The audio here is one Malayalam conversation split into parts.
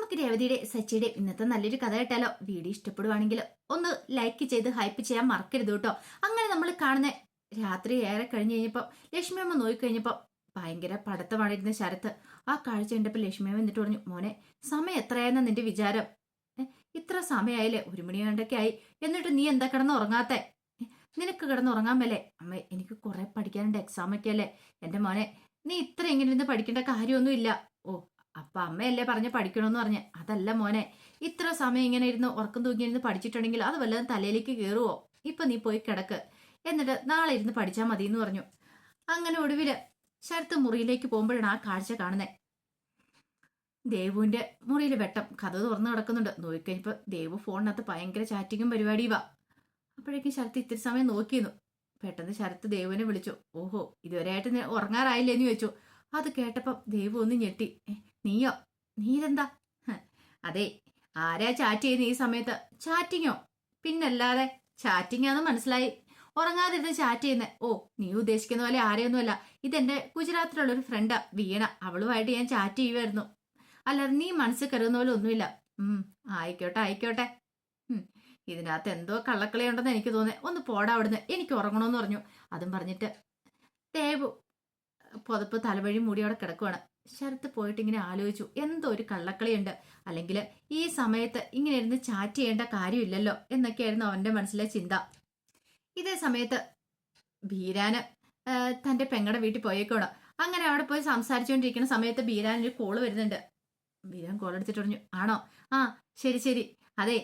നമുക്ക് രേവതിയുടെ സച്ചിയുടെ ഇന്നത്തെ നല്ലൊരു കഥ കേട്ടാലോ? വീഡിയോ ഇഷ്ടപ്പെടുവാണെങ്കിൽ ഒന്ന് ലൈക്ക് ചെയ്ത് ഹൈപ്പ് ചെയ്യാൻ മറക്കരുത് കേട്ടോ. അങ്ങനെ നമ്മൾ കാണുന്ന രാത്രി ഏറെ കഴിഞ്ഞ് കഴിഞ്ഞപ്പോൾ ലക്ഷ്മി അമ്മ നോക്കിക്കഴിഞ്ഞപ്പോൾ ഭയങ്കര പടത്തമാണിരുന്ന ശരത്ത് ആ കാഴ്ച കണ്ടപ്പോൾ ലക്ഷ്മി അമ്മ എന്നിട്ട് പറഞ്ഞു, മോനെ സമയം എത്രയായെന്ന നിന്റെ വിചാരം? ഇത്ര സമയമായില്ലേ, 1 മണി കണ്ടൊക്കെ ആയി, എന്നിട്ട് നീ എന്താ കിടന്ന് ഉറങ്ങാത്തെ? നിനക്ക് കിടന്ന് ഉറങ്ങാൻ മേലേ? അമ്മ എനിക്ക് കുറെ പഠിക്കാനുണ്ട്, എക്സാം ഒക്കെ അല്ലേ. എന്റെ മോനെ, നീ ഇത്ര ഇങ്ങനെ ഇരുന്ന് പഠിക്കേണ്ട കാര്യമൊന്നുമില്ല. ഓ, അപ്പൊ അമ്മയല്ലേ പറഞ്ഞ് പഠിക്കണമെന്ന് പറഞ്ഞ്? അതല്ല മോനെ, ഇത്ര സമയം ഇങ്ങനെ ഇരുന്ന് ഉറക്കം തൂങ്ങിയിരുന്ന് പഠിച്ചിട്ടുണ്ടെങ്കിൽ അത് വല്ലതും തലയിലേക്ക് കയറുവോ? ഇപ്പൊ നീ പോയി കിടക്ക്, എന്നിട്ട് നാളെ ഇരുന്ന് പഠിച്ചാൽ മതി എന്ന് പറഞ്ഞു. അങ്ങനെ ഒടുവില് ശരത്ത് മുറിയിലേക്ക് പോകുമ്പോഴാണ് ആ കാഴ്ച കാണുന്നത്. ദേവുവിന്റെ മുറിയിൽ വെട്ടം കഥ തുറന്നു കിടക്കുന്നുണ്ട്. നോക്കിക്കഴിഞ്ഞപ്പോ ദേവു ഫോണിനകത്ത് ഭയങ്കര ചാറ്റിങ്ങും പരിപാടിയുവാ. അപ്പോഴേക്കും ശരത്ത് ഇത്തിരി സമയം നോക്കിയിരുന്നു. പെട്ടെന്ന് ശരത്ത് ദേവുവിനെ വിളിച്ചു. ഓഹോ, ഇതുവരെയായിട്ട് ഉറങ്ങാറായില്ലേ എന്ന് ചോദിച്ചു. അത് കേട്ടപ്പം ദേവു ഒന്ന് ഞെട്ടി. നീയോ? നീരെന്താ? അതെ, ആരാ ചാറ്റ് ചെയ്യുന്ന ഈ സമയത്ത്? ചാറ്റിങ്ങോ? പിന്നല്ലാതെ ചാറ്റിങ്ങാന്ന് മനസ്സിലായി. ഉറങ്ങാതിരുന്ന് ചാറ്റ് ചെയ്യുന്നേ? ഓ, നീ ഉദ്ദേശിക്കുന്ന പോലെ ആരെയൊന്നുമല്ല. ഇതെന്റെ ഗുജറാത്തിലുള്ള ഒരു ഫ്രണ്ടാ, വീണ. അവളുമായിട്ട് ഞാൻ ചാറ്റ് ചെയ്യുമായിരുന്നു. അല്ലാതെ നീ മനസ്സിൽ കരുതുന്ന പോലെ ഒന്നുമില്ല. ആയിക്കോട്ടെ ആയിക്കോട്ടെ. ഇതിനകത്ത് എന്തോ കള്ളക്കളി ഉണ്ടെന്ന് എനിക്ക് തോന്നി. ഒന്ന് പോടാ അവിടുന്ന്, എനിക്ക് ഉറങ്ങണമെന്ന് പറഞ്ഞു. അതും പറഞ്ഞിട്ട് ദേവു പുതപ്പ് തലവഴി മൂടി അവിടെ കിടക്കുവാണ്. ശരത്ത് പോയിട്ട് ഇങ്ങനെ ആലോചിച്ചു, എന്തോ ഒരു കള്ളക്കളിയുണ്ട്, അല്ലെങ്കിൽ ഈ സമയത്ത് ഇങ്ങനെ ഇരുന്ന് ചാറ്റ് ചെയ്യേണ്ട കാര്യമില്ലല്ലോ എന്നൊക്കെയായിരുന്നു അവന്റെ മനസ്സിലെ ചിന്ത. ഇതേ സമയത്ത് ബീരാന് തന്റെ പെങ്ങടെ വീട്ടിൽ പോയേക്കോണം. അങ്ങനെ അവിടെ പോയി സംസാരിച്ചുകൊണ്ടിരിക്കുന്ന സമയത്ത് ബീരാനൊരു കോള് വരുന്നുണ്ട്. ബീരാൻ കോൾ എടുത്തിട്ട് പറഞ്ഞു, ആണോ? ആ, ശരി ശരി. അതെ,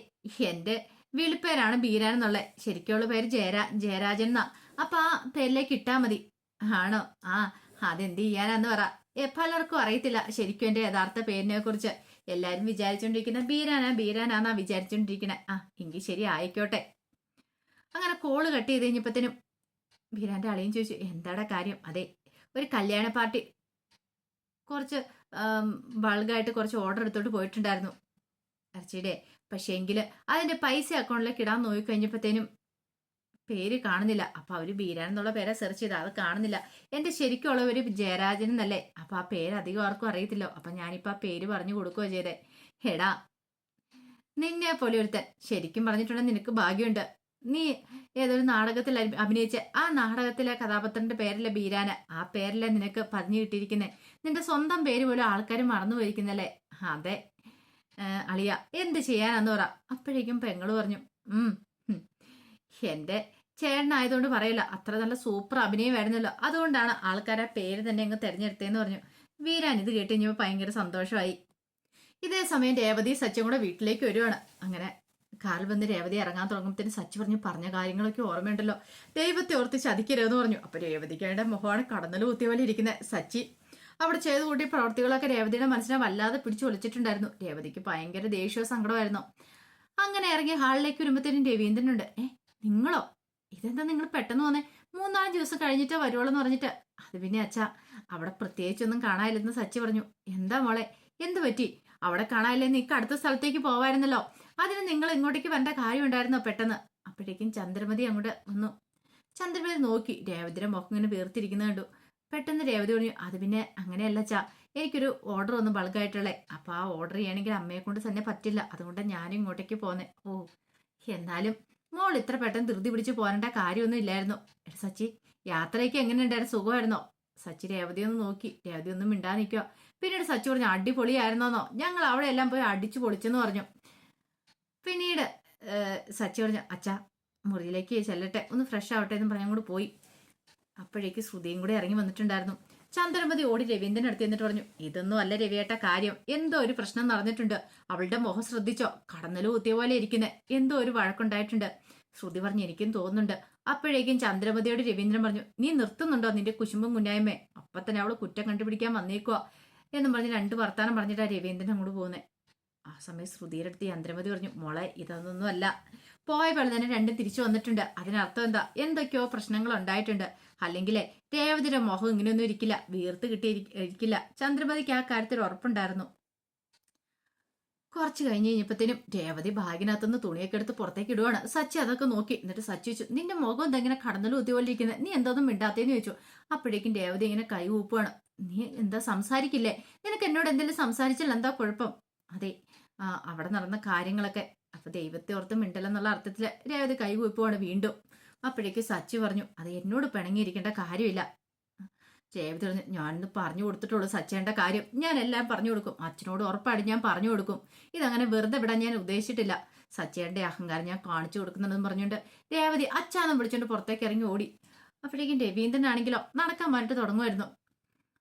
എന്റെ വിളിപ്പേരാണ് ബീരാൻ എന്നുള്ളത്. ശരിക്കുള്ള പേര് ജയരാജൻ എന്നാ. അപ്പൊ ആ പേരിലേക്ക് ഇട്ടാ മതി. ആണോ? ആ, അതെന്ത് ചെയ്യാനാന്ന് പറ. പലർക്കും അറിയത്തില്ല ശരിക്കും എന്റെ യഥാർത്ഥ പേരിനെ കുറിച്ച്. എല്ലാരും വിചാരിച്ചോണ്ടിരിക്കുന്ന ബീരാനാന്നാ വിചാരിച്ചോണ്ടിരിക്കണേ. ആ, എങ്കിൽ ശരി, ആയിക്കോട്ടെ. അങ്ങനെ കോള് കട്ട് ചെയ്ത് കഴിഞ്ഞപ്പത്തേനും ബീരാന്റെ അളിയും ചോദിച്ചു, എന്താടാ കാര്യം? അതെ, ഒരു കല്യാണ പാർട്ടി കുറച്ച് ബൾഗായിട്ട് കുറച്ച് ഓർഡർ എടുത്തോട്ട് പോയിട്ടുണ്ടായിരുന്നു ഇറച്ചിയുടെ. പക്ഷേ എങ്കില് അതിന്റെ പൈസ അക്കൗണ്ടിലേക്ക് ഇടാൻ നോക്കി കഴിഞ്ഞപ്പോഴത്തേനും പേര് കാണുന്നില്ല. അപ്പൊ അവര് ബീരാൻ എന്നുള്ള പേരെ സെർച്ച് ചെയ്ത, അത് കാണുന്നില്ല. എന്റെ ശരിക്കുള്ള ഒരു ജയരാജൻ എന്നല്ലേ. അപ്പൊ ആ പേര് അധികം ആർക്കും അറിയത്തില്ലോ. അപ്പൊ ഞാനിപ്പോ ആ പേര് പറഞ്ഞു കൊടുക്കുകയോ ചെയ്തേ. എടാ, നിന്നെ പോലെ ഒരുത്തൻ ശരിക്കും പറഞ്ഞിട്ടുണ്ടെങ്കിൽ നിനക്ക് ഭാഗ്യമുണ്ട്. നീ ഏതൊരു നാടകത്തിൽ അഭിനയിച്ച ആ നാടകത്തിലെ കഥാപാത്രന്റെ പേരല്ലേ ബീരാന്. ആ പേരല്ലേ നിനക്ക് പറഞ്ഞു കിട്ടിയിരിക്കുന്നേ. നിന്റെ സ്വന്തം പേര് പോലും ആൾക്കാർ മറന്നു പോയിരിക്കുന്നല്ലേ. അതെ അളിയ, എന്ത് ചെയ്യാനാന്ന് പറ. അപ്പോഴേക്കും പെങ്ങള് പറഞ്ഞു, എന്റെ ചേട്ടനായതുകൊണ്ട് പറയില്ല, അത്ര നല്ല സൂപ്പർ അഭിനയമായിരുന്നല്ലോ, അതുകൊണ്ടാണ് ആൾക്കാരെ പേര് തന്നെ അങ്ങ് തെരഞ്ഞെടുത്തേന്ന് പറഞ്ഞു. വീരാൻ ഇത് കേട്ട് കഴിഞ്ഞപ്പോൾ ഭയങ്കര സന്തോഷമായി. ഇതേ സമയം രേവതി സച്ചും കൂടെ വീട്ടിലേക്ക് വരുവാണ്. അങ്ങനെ കാറിൽ വന്ന് രേവതി ഇറങ്ങാൻ തുടങ്ങുമ്പത്തിന് സച്ചി പറഞ്ഞ കാര്യങ്ങളൊക്കെ ഓർമ്മയുണ്ടല്ലോ. ദൈവത്തെ ഓർത്ത് ചതിക്കരുതെന്ന് പറഞ്ഞു. അപ്പൊ രേവതിക്കയുടെ മുഖമാണ് കടന്നൽ കുത്തിയ പോലെ ഇരിക്കുന്നത്. സച്ചി അവിടെ ചെയ്തു കൂട്ടിയ പ്രവർത്തികളൊക്കെ രേവതിയുടെ മനസ്സിനെ വല്ലാതെ പിടിച്ചു ഒളിച്ചിട്ടുണ്ടായിരുന്നു. രേവതിക്ക് ഭയങ്കര ദേഷ്യവും സങ്കടമായിരുന്നു. അങ്ങനെ ഇറങ്ങി ഹാളിലേക്ക് വരുമ്പോഴത്തേനും രവീന്ദ്രനുണ്ട്. നിങ്ങളോ? ഇതെന്താ നിങ്ങൾ പെട്ടെന്ന് വന്നേ? 3-4 ദിവസം കഴിഞ്ഞിട്ട് വരുവോളെന്ന് പറഞ്ഞിട്ട്. അത് പിന്നെ അച്ഛാ, അവിടെ പ്രത്യേകിച്ചൊന്നും കാണാനില്ലെന്ന് സച്ചി പറഞ്ഞു. എന്താ മോളെ, എന്ത് പറ്റി? അവിടെ കാണാനില്ലേ, നിനക്ക് അടുത്ത സ്ഥലത്തേക്ക് പോവായിരുന്നല്ലോ. അതിന് നിങ്ങൾ ഇങ്ങോട്ടേക്ക് വരേണ്ട കാര്യം ഉണ്ടായിരുന്നോ പെട്ടെന്ന്? അപ്പോഴേക്കും ചന്ദ്രമതി അങ്ങോട്ട് വന്നു. ചന്ദ്രമതി നോക്കി രേവതിയുടെ മുഖം ഇങ്ങനെ വീർത്തിരിക്കുന്നത് കണ്ടു. പെട്ടെന്ന് രേവതി പറഞ്ഞു, അത് പിന്നെ അങ്ങനെയല്ല ചാ, എനിക്കൊരു ഓർഡർ ഒന്നും ബൾക്കായിട്ടുള്ളേ. അപ്പൊ ആ ഓർഡർ ചെയ്യണമെങ്കിൽ അമ്മയെ കൊണ്ട് തന്നെ പറ്റില്ല, അതുകൊണ്ട് ഞാനും ഇങ്ങോട്ടേക്ക് പോന്നെ. ഓ, എന്നാലും മോൾ ഇത്ര പെട്ടെന്ന് ധൃതി പിടിച്ച് പോരേണ്ട കാര്യമൊന്നും ഇല്ലായിരുന്നു. സച്ചി, യാത്രയ്ക്ക് എങ്ങനെയുണ്ടായിരുന്നു? സുഖമായിരുന്നോ? സച്ചി രേവതി ഒന്ന് നോക്കി. രേവതി ഒന്നും മിണ്ടാ നിൽക്കുക. പിന്നീട് സച്ചി പറഞ്ഞു, അടിപൊളിയായിരുന്നോന്നോ? ഞങ്ങൾ അവിടെ എല്ലാം പോയി അടിച്ചു പൊളിച്ചെന്ന് പറഞ്ഞു. പിന്നീട് സച്ചി പറഞ്ഞു, അച്ഛാ മുറിയിലേക്ക് ചെല്ലട്ടെ, ഒന്ന് ഫ്രഷ് ആവട്ടെ എന്ന് പറഞ്ഞ കൂടെ പോയി. അപ്പോഴേക്ക് ശ്രുതിയും കൂടെ ഇറങ്ങി വന്നിട്ടുണ്ടായിരുന്നു. ചന്ദ്രമതി ഓടി രവീന്ദ്രൻ അടുത്ത് എന്നിട്ട് പറഞ്ഞു, ഇതൊന്നും അല്ല രവിയേട്ട കാര്യം, എന്തോ ഒരു പ്രശ്നം നടന്നിട്ടുണ്ട്. അവളുടെ മുഖം ശ്രദ്ധിച്ചോ? കടന്നല് കുത്തിയ പോലെ ഇരിക്കുന്നത്. എന്തോ ഒരു വഴക്കുണ്ടായിട്ടുണ്ട്. ശ്രുതി പറഞ്ഞു, എനിക്കും തോന്നുന്നുണ്ട്. അപ്പോഴേക്കും ചന്ദ്രമതിയോട് രവീന്ദ്രൻ പറഞ്ഞു, നീ നിർത്തുന്നുണ്ടോ നിന്റെ കുശുമ്പും കുഞ്ഞായ്മേ? അപ്പൊ തന്നെ അവള് കുറ്റം കണ്ടുപിടിക്കാൻ വന്നേക്കുവാ എന്നും പറഞ്ഞ് 2 വർത്താനം പറഞ്ഞിട്ടാ രവീന്ദ്രൻ അങ്ങോട്ട് പോകുന്നത്. ആ സമയം ശ്രുതിയുടെ അടുത്ത് ചന്ദ്രമതി പറഞ്ഞു, മോളെ ഇതൊന്നും അല്ല, പോയ പോലെ തന്നെ 2 തിരിച്ചു വന്നിട്ടുണ്ട്. അതിനർത്ഥം എന്താ? എന്തൊക്കെയോ പ്രശ്നങ്ങൾ ഉണ്ടായിട്ടുണ്ട്. അല്ലെങ്കിലേ രേവതിയുടെ മുഖം ഇങ്ങനെയൊന്നും ഇരിക്കില്ല, വീർത്ത് കിട്ടിയിരിക്കില്ല. ചന്ദ്രമതിക്ക് ആ കാര്യത്തിൽ ഉറപ്പുണ്ടായിരുന്നു. കുറച്ച് കഴിഞ്ഞ് കഴിഞ്ഞപ്പത്തേനും രേവതി ബാഗിനകത്തുനിന്ന് തുണിയൊക്കെ എടുത്ത് പുറത്തേക്ക് ഇടുവാണ്. സച്ചി അതൊക്കെ നോക്കി. എന്നിട്ട് സച്ചി ചോദിച്ചു, നിന്റെ മുഖം എന്താ ഇങ്ങനെ കടന്നലും കുത്തിയോലിരിക്കുന്നത്? നീ എന്തോന്നും മിണ്ടാത്തേന്ന് ചോദിച്ചു. അപ്പോഴേക്കും രേവതി ഇങ്ങനെ കൈ ഊപ്പുവാണ്. നീ എന്താ സംസാരിക്കില്ലേ? നിനക്ക് എന്നോട് എന്തെങ്കിലും സംസാരിച്ചാൽ എന്താ കുഴപ്പം? അതെ, അവിടെ നടന്ന കാര്യങ്ങളൊക്കെ. അപ്പൊ ദൈവത്തെ ഓർത്ത് മിണ്ടലെന്നുള്ള അർത്ഥത്തില് രേവതി കൈകൂപ്പുവാണ് വീണ്ടും. അപ്പോഴേക്ക് സച്ചി പറഞ്ഞു, അത് എന്നോട് പിണങ്ങിയിരിക്കേണ്ട കാര്യമില്ല. രേവതി പറഞ്ഞു, ഞാനിന്ന് പറഞ്ഞു കൊടുത്തിട്ടുള്ളൂ സച്ചേന്റെ കാര്യം. ഞാൻ എല്ലാം പറഞ്ഞു കൊടുക്കും, അച്ഛനോട് ഉറപ്പായിട്ട് ഞാൻ പറഞ്ഞു കൊടുക്കും. ഇതങ്ങനെ വെറുതെ വിടാൻ ഞാൻ ഉദ്ദേശിച്ചിട്ടില്ല. സച്ചേന്റെ അഹങ്കാരം ഞാൻ കാണിച്ചു കൊടുക്കുന്നുണ്ടെന്ന് പറഞ്ഞുകൊണ്ട് രേവതി അച്ഛാന്നും വിളിച്ചോണ്ട് പുറത്തേക്ക് ഇറങ്ങി ഓടി. അപ്പോഴേക്കും രവീന്ദ്രനാണെങ്കിലോ നടക്കാൻ പറഞ്ഞിട്ട് തുടങ്ങുമായിരുന്നു.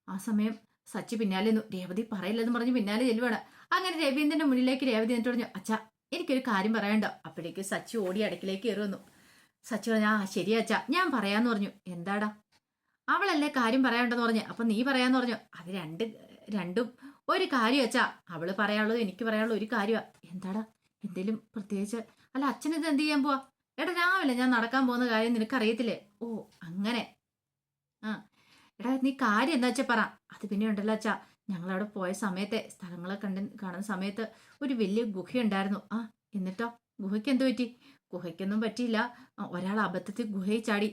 ആ സമയം സച്ചി പിന്നാലെ നിന്നു. രേവതി പറയില്ലെന്ന് പറഞ്ഞ് പിന്നാലെ ചെല്ലുവാണ്. അങ്ങനെ രവീന്ദ്രന്റെ മുന്നിലേക്ക് രേവതി എന്നിട്ട് പറഞ്ഞു, അച്ഛാ എനിക്കൊരു കാര്യം പറയണ്ടോ. അപ്പോഴേക്ക് സച്ചി ഓടി അടുക്കിലേക്ക് കയറി വന്നു. സച്ചി പറഞ്ഞു, ആ ശരിയാ അച്ഛാ, ഞാൻ പറയാന്ന് പറഞ്ഞു. എന്താടാ? അവളല്ലേ കാര്യം പറയാണ്ടെന്ന് പറഞ്ഞു. അപ്പൊ നീ പറയാന്ന് പറഞ്ഞു. അത് രണ്ടും ഒരു കാര്യം അച്ഛാ. അവള് പറയാനുള്ളത് എനിക്ക് പറയാനുള്ളത് ഒരു കാര്യമാ. എന്താടാ? എന്തേലും പ്രത്യേകിച്ച്? അല്ല അച്ഛൻ ഇത് എന്ത് ചെയ്യാൻ പോവാ? എടാ രാവിലെ ഞാൻ നടക്കാൻ പോകുന്ന കാര്യം നിനക്കറിയത്തില്ലേ? ഓ അങ്ങനെ. ആ എടാ നീ കാര്യം എന്താ വെച്ചാ പറ. അത് പിന്നെ ഉണ്ടല്ലോ അച്ഛാ, ഞങ്ങളവിടെ പോയ സമയത്തെ സ്ഥലങ്ങളെ കാണുന്ന സമയത്ത് ഒരു വലിയ ഗുഹയുണ്ടായിരുന്നു. എന്നിട്ടോ? ഗുഹയ്ക്ക് എന്ത് പറ്റി? ഗുഹയ്ക്കൊന്നും പറ്റിയില്ല. ഒരാൾ അബദ്ധത്തിൽ ഗുഹയിൽ ചാടി.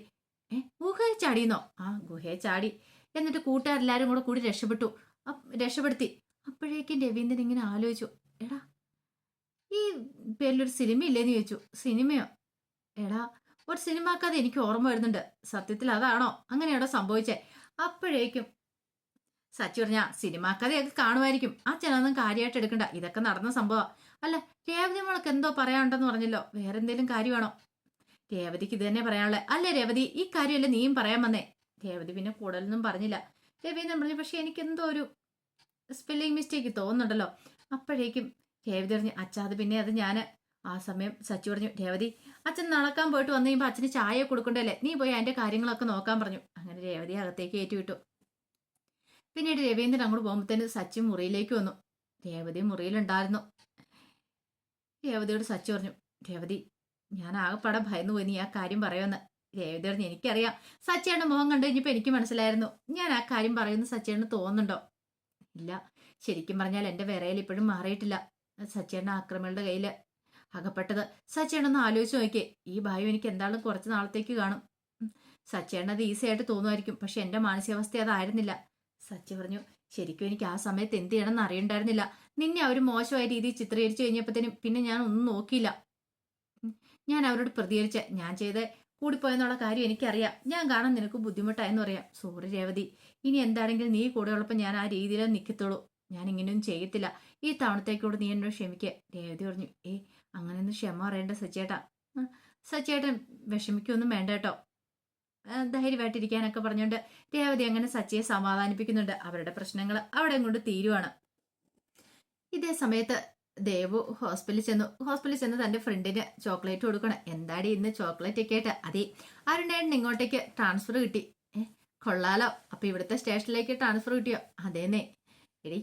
ഗുഹയിൽ ചാടിയെന്നോ? ഗുഹയിൽ ചാടി. എന്നിട്ട് കൂട്ടുകാരെല്ലാരും കൂടെ കൂടി രക്ഷപ്പെടുത്തി. അപ്പോഴേക്കും രവീന്ദ്രൻ ഇങ്ങനെ ആലോചിച്ചു, എടാ ഈ പേരിലൊരു സിനിമ ഇല്ലേന്ന് ചോദിച്ചു. സിനിമയോ? എടാ ഒരു സിനിമ കഥ എനിക്ക് ഓർമ്മ വരുന്നുണ്ട്. സത്യത്തിൽ അതാണോ? അങ്ങനെയാണോ സംഭവിച്ചേ? അപ്പോഴേക്കും സച്ചി പറഞ്ഞ സിനിമാ കഥയൊക്കെ കാണുമായിരിക്കും, അച്ഛനൊന്നും കാര്യമായിട്ട് എടുക്കണ്ട, ഇതൊക്കെ നടന്ന സംഭവം. അല്ല രേവതി മോൾക്ക് എന്തോ പറയാനുണ്ടെന്ന് പറഞ്ഞല്ലോ, വേറെന്തേലും കാര്യമാണോ? രേവതിക്ക് ഇത് തന്നെ പറയാനുള്ളത്. അല്ലേ രേവതി, ഈ കാര്യമല്ലേ നീയും പറയാൻ വന്നേ? രേവതി പിന്നെ കൂടുതലൊന്നും പറഞ്ഞില്ല. രവീന്ദ്രൻ പറഞ്ഞു, പക്ഷെ എനിക്ക് എന്തോ ഒരു സ്പെല്ലിംഗ് മിസ്റ്റേക്ക് തോന്നുന്നുണ്ടല്ലോ. അപ്പോഴേക്കും രേവതി പറഞ്ഞു, അച്ഛാ അത് പിന്നെ അത് ഞാൻ. ആ സമയം സച്ചി പറഞ്ഞു, രേവതി അച്ഛൻ നടക്കാൻ പോയിട്ട് വന്നു കഴിയുമ്പോൾ അച്ഛന് ചായ കൊടുക്കണ്ടല്ലേ, നീ പോയി അതിന്റെ കാര്യങ്ങളൊക്കെ നോക്കാൻ പറഞ്ഞു. അങ്ങനെ രേവതി അകത്തേക്ക് ഏറ്റുവിട്ടു. പിന്നീട് രവീന്ദ്രൻ അങ്ങോട്ട് പോകുമ്പോഴത്തേന് സച്ചി മുറിയിലേക്ക് വന്നു. രേവതി മുറിയിലുണ്ടായിരുന്നു. രേവതിയോട് സച്ചി പറഞ്ഞു, രേവതി ഞാൻ ആകെപ്പാടെ ഭയന്നു പോയി നീ ആ കാര്യം പറയുമെന്ന്. രേവതി പറഞ്ഞു, എനിക്കറിയാം. സച്ചിയുടെ മുഖം കണ്ടു കഴിഞ്ഞപ്പോൾ എനിക്ക് മനസ്സിലായിരുന്നു ഞാൻ ആ കാര്യം പറയുമെന്ന്. സച്ചിയേട്ടന് തോന്നുന്നുണ്ടോ? ഇല്ല, ശരിക്കും പറഞ്ഞാൽ എന്റെ വിറയൽ ഇപ്പോഴും മാറിയിട്ടില്ല. സച്ചിയേട്ടൻ ആക്രമികളുടെ കയ്യിൽ അകപ്പെട്ടത്. സച്ചിയേട്ടനൊന്ന് ആലോചിച്ച് നോക്കിയേ, ഈ ഭയം എനിക്ക് എന്തായാലും കുറച്ച് നാളത്തേക്ക് കാണും. സച്ചിയേട്ടൻ അത് ഈസി ആയിട്ട് തോന്നുമായിരിക്കും, പക്ഷെ എന്റെ മാനസികാവസ്ഥ അതായിരുന്നില്ല. സച്ചി പറഞ്ഞു, ശരിക്കും എനിക്ക് ആ സമയത്ത് എന്ത് ചെയ്യണമെന്ന് അറിയണ്ടായിരുന്നില്ല. നിന്നെ അവർ മോശമായ രീതിയിൽ ചിത്രീകരിച്ചു കഴിഞ്ഞപ്പോഴത്തേനും പിന്നെ ഞാൻ ഒന്നും നോക്കിയില്ല. ഞാൻ അവരോട് പ്രതികരിച്ച ഞാൻ ചെയ്ത് കൂടിപ്പോയെന്നുള്ള കാര്യം എനിക്കറിയാം. ഞാൻ കാണാൻ നിനക്ക് ബുദ്ധിമുട്ടായെന്ന് പറയാം. സോറി രേവതി, ഇനി എന്താണെങ്കിലും നീ കൂടെ ഉള്ളപ്പോൾ ഞാൻ ആ രീതിയിലേ നിൽക്കത്തുള്ളൂ. ഞാൻ ഇങ്ങനെയൊന്നും ചെയ്യത്തില്ല. ഈ തവണത്തേക്കൂടെ നീ എന്നോട് ക്ഷമിക്കുക. രേവതി പറഞ്ഞു, അങ്ങനെയൊന്നും ക്ഷമ അറിയേണ്ട സച്ചേട്ടാ. സച്ചേട്ടൻ വിഷമിക്കൊന്നും വേണ്ട കേട്ടോ, ധൈര്യമായിട്ടിരിക്കാനൊക്കെ പറഞ്ഞുകൊണ്ട് രേവതി അങ്ങനെ സച്ചിയെ സമാധാനിപ്പിക്കുന്നുണ്ട്. അവരുടെ പ്രശ്നങ്ങൾ അവിടെ കൊണ്ട് തീരുവാണ്. ഇതേ സമയത്ത് ദേവു ഹോസ്പിറ്റലിൽ ചെന്ന് തന്റെ ഫ്രണ്ടിന് ചോക്ലേറ്റ് കൊടുക്കണം. എന്താടി ഇന്ന് ചോക്ലേറ്റ് ഒക്കെ ആയിട്ട്? അതെ, അരുണേട്ടൻ ഇങ്ങോട്ടേക്ക് ട്രാൻസ്ഫർ കിട്ടി. കൊള്ളാലോ, അപ്പൊ ഇവിടുത്തെ സ്റ്റേഷനിലേക്ക് ട്രാൻസ്ഫർ കിട്ടിയോ? അതേന്നേ. എടി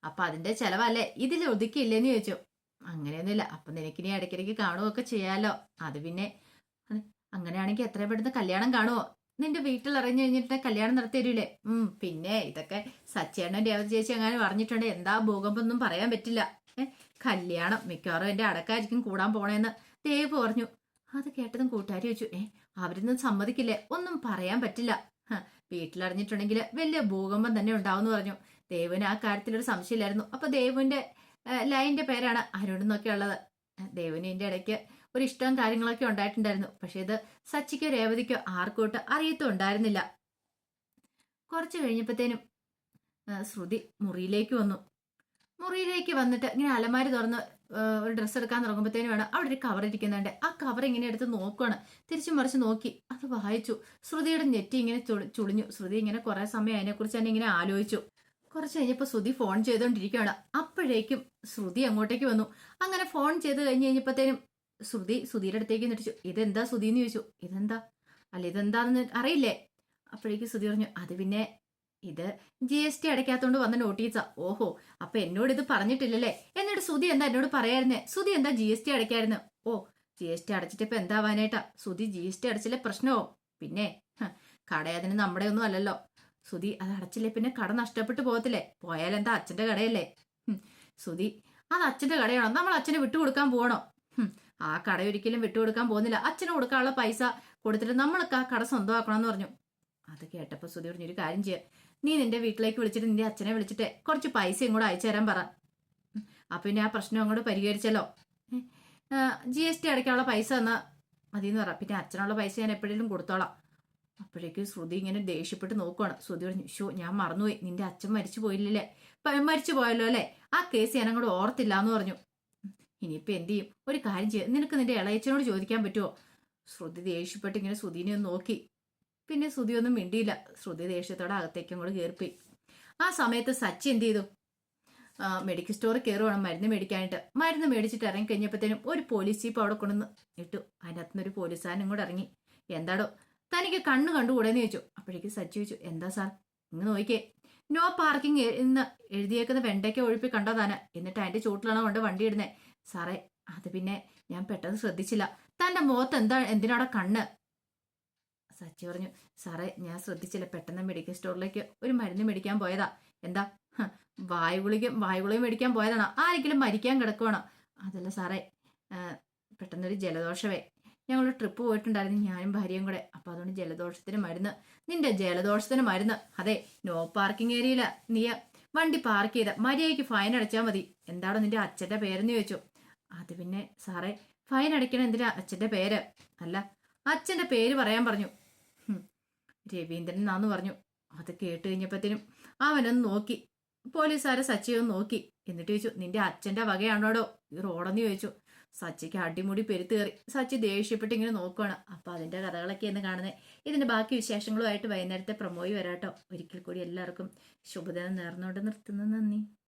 അപ്പൊ അതിന്റെ ചെലവല്ലേ ഇതിൽ ഒതുക്കിയില്ലേന്ന് ചോദിച്ചു. അങ്ങനെയൊന്നുമില്ല, അപ്പൊ നിനക്കിനി ഇടയ്ക്കിടയ്ക്ക് കാണുകയൊക്കെ ചെയ്യാലോ. അത് പിന്നെ അങ്ങനെയാണെങ്കിൽ എത്രയും പെട്ടെന്ന് കല്യാണം കാണുമോ? നിന്റെ വീട്ടിൽ അറിഞ്ഞു കഴിഞ്ഞിട്ട് കല്യാണം നടത്തി തരൂലേ? പിന്നെ ഇതൊക്കെ സച്ചേണ്ണൻ രേവതി ചേച്ചി അങ്ങനെ പറഞ്ഞിട്ടുണ്ട്. എന്താ ഭൂകമ്പൊന്നും പറയാൻ പറ്റില്ല. കല്യാണം മിക്കവാറും എന്റെ അടക്കായിരിക്കും കൂടാൻ പോണേന്ന് ദേവ് പറഞ്ഞു. അത് കേട്ടതും കൂട്ടുകാരി ചോദിച്ചു, അവരൊന്നും സമ്മതിക്കില്ലേ? ഒന്നും പറയാൻ പറ്റില്ല. വീട്ടിലറിഞ്ഞിട്ടുണ്ടെങ്കിൽ വലിയ ഭൂകമ്പം തന്നെ ഉണ്ടാവും പറഞ്ഞു. ദേവിന് ആ കാര്യത്തിലൊരു സംശയമില്ലായിരുന്നു. അപ്പൊ ദേവിന്റെ ലൈനിന്റെ പേരാണ് അരുൺ എന്നൊക്കെ ഉള്ളത്. ദേവിന് ഇതിന്റെ ഇടയ്ക്ക് ഒരു ഇഷ്ടവും കാര്യങ്ങളൊക്കെ ഉണ്ടായിട്ടുണ്ടായിരുന്നു. പക്ഷെ ഇത് സച്ചിക്കോ രേവതിക്കോ ആർക്കോട്ട് അറിയത്തും ഉണ്ടായിരുന്നില്ല. കുറച്ച് കഴിഞ്ഞപ്പോഴത്തേനും ശ്രുതി മുറിയിലേക്ക് വന്നു. മുറിയിലേക്ക് വന്നിട്ട് ഇങ്ങനെ അലമാരി തുറന്ന് ഒരു ഡ്രസ്സ് എടുക്കാൻ തുടങ്ങുമ്പോഴത്തേനുമാണ് അവിടെ ഒരു കവർ ഇരിക്കുന്നുണ്ട്. ആ കവർ ഇങ്ങനെ എടുത്ത് നോക്കുകയാണ്. തിരിച്ചു മറിച്ച് നോക്കി അത് വായിച്ചു. ശ്രുതിയുടെ നെറ്റി ഇങ്ങനെ ചുളിഞ്ഞു. ശ്രുതി ഇങ്ങനെ കുറെ സമയം അതിനെക്കുറിച്ച് തന്നെ ഇങ്ങനെ ആലോചിച്ചു. കുറച്ച് കഴിഞ്ഞപ്പോൾ ശ്രുതി ഫോൺ ചെയ്തുകൊണ്ടിരിക്കുകയാണ്. അപ്പോഴേക്കും ശ്രുതി അങ്ങോട്ടേക്ക് വന്നു. അങ്ങനെ ഫോൺ ചെയ്ത് കഴിഞ്ഞപ്പോഴത്തേനും ശ്രുതിയുടെ അടുത്തേക്ക് നിട്ടിച്ചു. ഇതെന്താ ശ്രുതി എന്ന് ചോദിച്ചു. ഇതെന്താ? അല്ല ഇതെന്താന്ന് അറിയില്ലേ? അപ്പോഴേക്കും ശ്രുതി പറഞ്ഞു, അത് പിന്നെ ഇത് GST അടയ്ക്കാത്തോണ്ട് വന്ന നോട്ടീസാ. ഓഹോ, അപ്പൊ എന്നോട് ഇത് പറഞ്ഞിട്ടില്ലല്ലേ? എന്നിട്ട് ശ്രുതി എന്താ എന്നോട് പറയായിരുന്നേ? ശ്രുതി എന്താ GST അടയ്ക്കായിരുന്നു? GST അടച്ചിട്ട് ഇപ്പൊ എന്താവാനായിട്ടാ? ശ്രുതി GST അടച്ചില്ലേ പ്രശ്നമോ? പിന്നെ കടയതിന് നമ്മുടെ ഒന്നും അല്ലല്ലോ. ശ്രുതി അത് അടച്ചില്ലേ പിന്നെ കട നഷ്ടപ്പെട്ടു പോകത്തില്ലേ? പോയാലെന്താ അച്ഛന്റെ കടയല്ലേ? ശ്രുതി അത് അച്ഛന്റെ കടയാണോ? നമ്മൾ അച്ഛനെ വിട്ടുകൊടുക്കാൻ പോകണോ? ആ കട ഒരിക്കലും വിട്ടുകൊടുക്കാൻ പോകുന്നില്ല. അച്ഛന് കൊടുക്കാനുള്ള പൈസ കൊടുത്തിട്ട് നമ്മൾക്ക് ആ കട സ്വന്തമാക്കണമെന്ന് പറഞ്ഞു. അത് കേട്ടപ്പോൾ ശ്രുതി പറഞ്ഞൊരു കാര്യം ചെയ്യാം, നീ നിന്റെ വീട്ടിലേക്ക് വിളിച്ചിട്ട് നിന്റെ അച്ഛനെ വിളിച്ചിട്ട് കുറച്ച് പൈസയും കൂടെ അയച്ചു തരാൻ പറ. അപ്പം പിന്നെ ആ പ്രശ്നം അങ്ങോട്ട് പരിഹരിച്ചല്ലോ. GST അടയ്ക്കാനുള്ള പൈസ തന്നാൽ മതിയെന്ന് പറ, പിന്നെ അച്ഛനുള്ള പൈസ ഞാൻ എപ്പോഴേലും കൊടുത്തോളാം. അപ്പോഴേക്കും ശ്രുതി ഇങ്ങനെ ദേഷ്യപ്പെട്ട് നോക്കുവാണ്. ശ്രുതി പറഞ്ഞു, ഷോ ഞാൻ മറന്നുപോയി, നിന്റെ അച്ഛൻ മരിച്ചു പോയില്ലേ, മരിച്ചു പോയല്ലോ അല്ലേ, ആ കേസ് ഞാൻ അങ്ങോട്ട് ഓർത്തില്ല എന്ന് പറഞ്ഞു. ഇനിയിപ്പോൾ എന്ത് ചെയ്യും, ഒരു കാര്യം ചെയ്യാം, നിനക്ക് നിന്റെ ഇളയച്ചനോട് ചോദിക്കാൻ പറ്റുമോ? ശ്രുതി ദേഷ്യപ്പെട്ട് ഇങ്ങനെ ശ്രുതിനെ ഒന്ന് നോക്കി. പിന്നെ ശ്രുതി ഒന്നും മിണ്ടിയില്ല. ശ്രുതി ദേഷ്യത്തോടെ അകത്തേക്കും കൂടെ കയറിപ്പോയി. ആ സമയത്ത് സച്ചി എന്ത് ചെയ്തു, മെഡിക്കൽ സ്റ്റോറിൽ കയറുവാണ് മരുന്ന് മേടിക്കാനായിട്ട്. മരുന്ന് മേടിച്ചിട്ട് ഇറങ്ങി കഴിഞ്ഞപ്പോഴത്തേനും ഒരു പോലീസ് ജീപ്പ് അവിടെ കൊണ്ടുവന്ന് ഇട്ടു. അതിനകത്തുനിന്ന് ഒരു പോലീസുകാരനും കൂടെ ഇറങ്ങി. എന്താടോ തനിക്ക് കണ്ണ് കണ്ടുകൂടെന്ന് ചോദിച്ചു. അപ്പോഴേക്കും സച്ചി ചോദിച്ചു, എന്താ സാർ, ഇങ്ങ് നോക്കിയേ, നോ പാർക്കിംഗ് എന്ന് എഴുതിയേക്കുന്ന വെണ്ടയ്ക്ക ഒഴിപ്പി കണ്ടോ താന്, എന്നിട്ട് അതിന്റെ ചൂട്ടിലാണോ കൊണ്ട് വണ്ടി ഇടുന്നേ. സാറേ അത് പിന്നെ ഞാൻ പെട്ടെന്ന് ശ്രദ്ധിച്ചില്ല, തന്റെ മുഖത്ത് എന്തിനാടെ കണ്ണ്. സച്ചി പറഞ്ഞു, സാറേ ഞാൻ ശ്രദ്ധിച്ചില്ല, പെട്ടെന്ന് മെഡിക്കൽ സ്റ്റോറിലേക്ക് ഒരു മരുന്ന് മേടിക്കാൻ പോയതാ. എന്താ, വായുഗുളിക മേടിക്കാൻ പോയതാണോ, ആരെങ്കിലും മരിക്കാൻ കിടക്കുവാണോ? അതല്ല സാറേ, പെട്ടെന്നൊരു ജലദോഷമേ, ഞങ്ങൾ ട്രിപ്പ് പോയിട്ടുണ്ടായിരുന്നു ഞാനും ഭാര്യയും കൂടെ, അപ്പൊ അതുകൊണ്ട് ജലദോഷത്തിന് മരുന്ന്. നിന്റെ ജലദോഷത്തിന് മരുന്ന്? അതെ, നോ പാർക്കിംഗ് ഏരിയയില നീ വണ്ടി പാർക്ക് ചെയ്ത, മര്യാദയ്ക്ക് ഫൈൻ അടച്ചാൽ മതി. എന്താണോ നിന്റെ അച്ഛന്റെ പേരെന്ന് ചോദിച്ചു. അത് പിന്നെ സാറേ, ഫൈൻ അടയ്ക്കണം എന്തിനാ അച്ഛന്റെ പേര്? അല്ല, അച്ഛന്റെ പേര് പറയാൻ പറഞ്ഞു. രവീന്ദ്രൻ എന്നാന്ന് പറഞ്ഞു. അത് കേട്ട് കഴിഞ്ഞപ്പോഴത്തേനും അവനൊന്ന് നോക്കി, പോലീസുകാരെ സച്ചിയൊന്ന് നോക്കി. എന്നിട്ട് ചോദിച്ചു, നിന്റെ അച്ഛന്റെ വകയാണോടോ ഈ റോഡെന്ന് ചോദിച്ചു. സച്ചിക്ക് അടിമുടി പെരുത്ത് കയറി. സച്ചി ദേഷ്യപ്പെട്ട് ഇങ്ങനെ നോക്കുകയാണ്. അപ്പൊ അതിന്റെ കഥകളൊക്കെ എന്ന് കാണുന്നത്. ഇതിന്റെ ബാക്കി വിശേഷങ്ങളുമായിട്ട് വൈകുന്നേരത്തെ പ്രമോയി വരാട്ടോ. ഒരിക്കൽ കൂടി എല്ലാവർക്കും ശുഭദിനം നേർന്നുകൊണ്ട് നിർത്തുന്നു. നന്ദി.